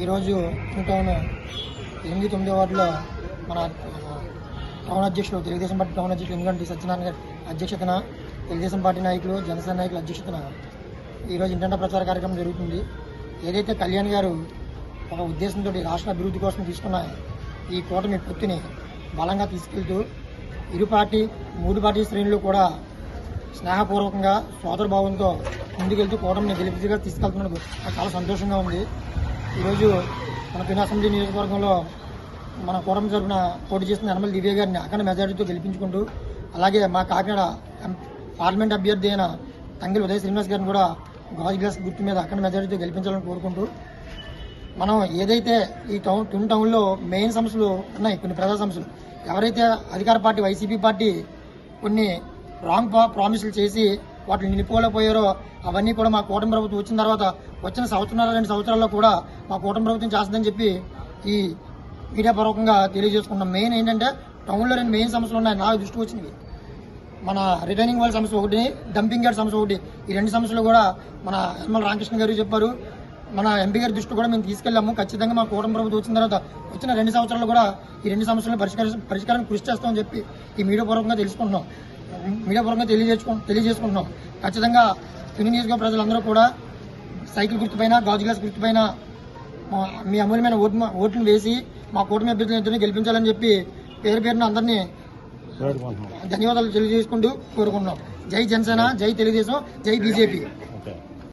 ఈరోజు టౌన్ 8-9 వార్డులో మన టౌన్ అధ్యక్షులు తెలుగుదేశం పార్టీ టౌన్ అధ్యక్షులు ఎందుకంటే సత్యనారాయణ గారి అధ్యక్షతన తెలుగుదేశం పార్టీ నాయకులు జనసేన నాయకుల అధ్యక్షతన ఈరోజు ఇంటంట ప్రచార కార్యక్రమం జరుగుతుంది. ఏదైతే కళ్యాణ్ గారు ఒక ఉద్దేశంతో రాష్ట్ర అభివృద్ధి కోసం తీసుకున్న ఈ కూటమి పొత్తుని బలంగా తీసుకెళ్తూ మూడు పార్టీ శ్రేణులు కూడా స్నేహపూర్వకంగా సోదరభావంతో ముందుకెళ్తూ కూటమిని గెలిపిగా తీసుకెళ్తున్నందుకు నాకు చాలా సంతోషంగా ఉంది. ఈరోజు మన పిన అసెంబ్లీ నియోజకవర్గంలో మన కూటమి తరఫున పోటీ చేసిన యనమల దివ్య గారిని అఖండ మెజారిటీతో గెలిపించుకుంటూ, అలాగే మా కాకినాడ పార్లమెంట్ అభ్యర్థి అయిన తంగిలి ఉదయ శ్రీనివాస్ గారిని కూడా గాజు గ్లాస్ గుర్తు మీద అఖండ మెజారిటీతో గెలిపించాలని కోరుకుంటూ, మనం ఏదైతే ఈ టౌన్లో మెయిన్ సమస్యలు ఉన్నాయి, కొన్ని ప్రజా సమస్యలు, ఎవరైతే అధికార పార్టీ వైసీపీ పార్టీ కొన్ని రాంగ్ ప్రామిసులు చేసి వాటిని నిలుపుకోలేకపోయారో అవన్నీ కూడా మా కూటమి ప్రభుత్వం వచ్చిన తర్వాత వచ్చిన 1-2 సంవత్సరాల్లో కూడా మా కూటమి ప్రభుత్వం చేస్తుందని చెప్పి ఈ మీడియా పూర్వకంగా తెలియజేసుకున్నాం. మెయిన్ ఏంటంటే టౌన్లో 2 మెయిన్ సమస్యలు ఉన్నాయి నాకు దృష్టికి వచ్చినవి. మన రిటర్నింగ్ వాళ్ళ సమస్య ఒకటి, డంపింగ్ యార్డ్ సమస్య ఒకటి. ఈ 2 సమస్యలు కూడా మన యనమల రామకృష్ణ గారు చెప్పారు. మన ఎంపీ గారి దృష్టి కూడా మేము తీసుకెళ్లాము. ఖచ్చితంగా మా కూటమి ప్రభుత్వం వచ్చిన తర్వాత వచ్చిన 2 సంవత్సరాలు కూడా ఈ 2 సమస్యలను పరిష్కారానికి కృషి చేస్తామని చెప్పి ఈ మీడియా పూర్వకంగా తెలియజేసుకుంటున్నాం. ఖచ్చితంగా తుని నియోజకవర్గ ప్రజలందరూ కూడా సైకిల్ గుర్తుపైన గాజు గ్లాస్ గుర్తుపైన మీ అమూల్యమైన ఓట్లు వేసి మా కూటమి అభ్యర్థులను గెలిపించాలని చెప్పి పేరున అందరినీ ధన్యవాదాలు తెలియజేసుకుంటూ కోరుకుంటున్నాం. జై జనసేన, జై తెలుగుదేశం, జై బీజేపీ.